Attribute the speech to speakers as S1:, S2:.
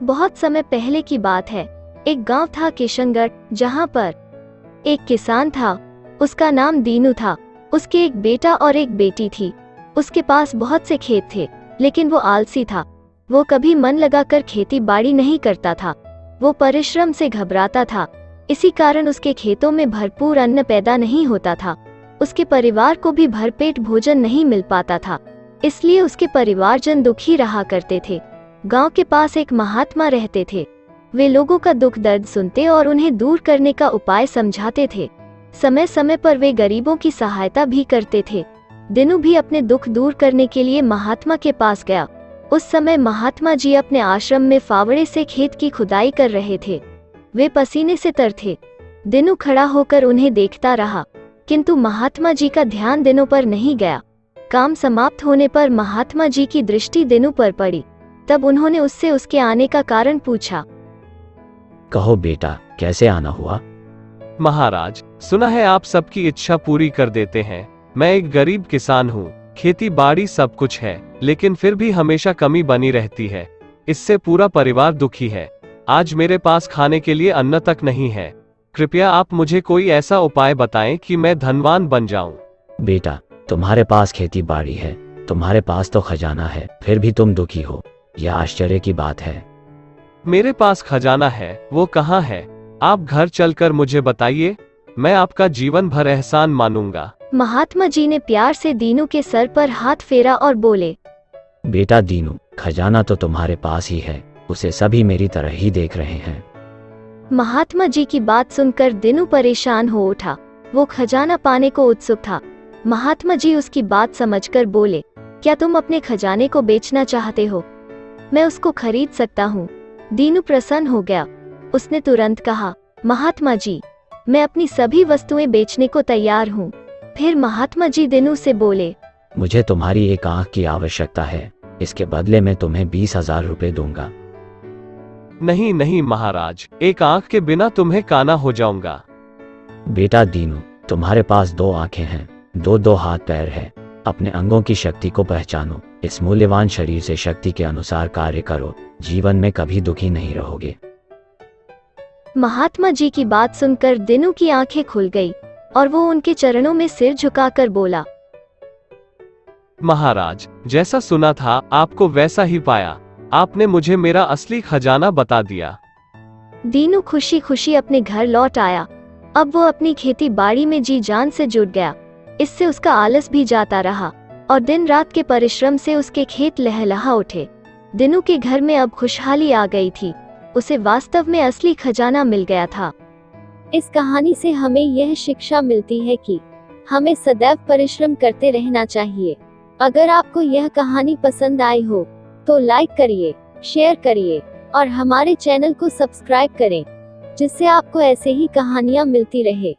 S1: बहुत समय पहले की बात है। एक गांव था किशनगढ़, जहां पर एक किसान था। उसका नाम दीनू था। उसके एक बेटा और एक बेटी थी। उसके पास बहुत से खेत थे, लेकिन वो आलसी था। वो कभी मन लगाकर खेती बाड़ी नहीं करता था। वो परिश्रम से घबराता था। इसी कारण उसके खेतों में भरपूर अन्न पैदा नहीं होता था। उसके परिवार को भी भरपेट भोजन नहीं मिल पाता था। इसलिए उसके परिवारजन दुखी रहा करते थे। गांव के पास एक महात्मा रहते थे। वे लोगों का दुख दर्द सुनते और उन्हें दूर करने का उपाय समझाते थे। समय समय पर वे गरीबों की सहायता भी करते थे। दिनू भी अपने दुख दूर करने के लिए महात्मा के पास गया। उस समय महात्मा जी अपने आश्रम में फावड़े से खेत की खुदाई कर रहे थे। वे पसीने से तर थे। दिनू खड़ा होकर उन्हें देखता रहा, किंतु महात्मा जी का ध्यान दिनू पर नहीं गया। काम समाप्त होने पर महात्मा जी की दृष्टि दिनू पर पड़ी। तब उन्होंने उससे उसके आने का कारण पूछा।
S2: कहो बेटा, कैसे आना हुआ?
S3: महाराज, सुना है आप सबकी इच्छा पूरी कर देते हैं। मैं एक गरीब किसान हूँ। खेती बाड़ी सब कुछ है, लेकिन फिर भी हमेशा कमी बनी रहती है। इससे पूरा परिवार दुखी है। आज मेरे पास खाने के लिए अन्न तक नहीं है। कृपया आप मुझे कोई ऐसा उपाय बताएं कि मैं धनवान बन जाऊं।
S2: बेटा, तुम्हारे पास खेती बाड़ी है, तुम्हारे पास तो खजाना है, फिर भी तुम दुखी हो। यह आश्चर्य की बात है।
S3: मेरे पास खजाना है, वो कहाँ है? आप घर चलकर मुझे बताइए, मैं आपका जीवन भर एहसान मानूंगा।
S1: महात्मा जी ने प्यार से दीनू के सर पर हाथ फेरा और बोले,
S2: बेटा दीनू, खजाना तो तुम्हारे पास ही है, उसे सभी मेरी तरह ही देख रहे हैं।
S1: महात्मा जी की बात सुनकर दिनू परेशान हो उठा। वो खजाना पाने को उत्सुक था। महात्मा जी उसकी बात समझकर बोले, क्या तुम अपने खजाने को बेचना चाहते हो? मैं उसको खरीद सकता हूँ। दीनू प्रसन्न हो गया। उसने तुरंत कहा, महात्मा जी, मैं अपनी सभी वस्तुएं बेचने को तैयार हूँ। फिर महात्मा जी दिनू से बोले,
S2: मुझे तुम्हारी एक आंख की आवश्यकता है, इसके बदले में तुम्हें 20,000 रुपए दूंगा।
S3: नहीं नहीं महाराज, एक आंख के बिना तुम्हें काना हो जाऊंगा।
S2: बेटा दीनू, तुम्हारे पास 2 आंखें हैं, 2 हाथ पैर है। अपने अंगों की शक्ति को पहचानो। इस मूल्यवान शरीर से शक्ति के अनुसार कार्य करो। जीवन में कभी दुखी नहीं रहोगे।
S1: महात्मा जी की बात सुनकर दिनू की आंखें खुल गई और वो उनके चरणों में सिर झुकाकर बोला,
S3: महाराज, जैसा सुना था आपको वैसा ही पाया। आपने मुझे मेरा असली खजाना बता दिया।
S1: दीनू खुशी खुशी अपने घर लौट आया। अब वो अपनी खेती बाड़ी में जी जान से जुट गया। इससे उसका आलस भी जाता रहा और दिन रात के परिश्रम से उसके खेत लहलहा उठे। दिनू के घर में अब खुशहाली आ गई थी। उसे वास्तव में असली खजाना मिल गया था। इस कहानी से हमें यह शिक्षा मिलती है कि हमें सदैव परिश्रम करते रहना चाहिए। अगर आपको यह कहानी पसंद आई हो तो लाइक करिए, शेयर करिए और हमारे चैनल को सब्सक्राइब करें, जिससे आपको ऐसे ही कहानियाँ मिलती रहे।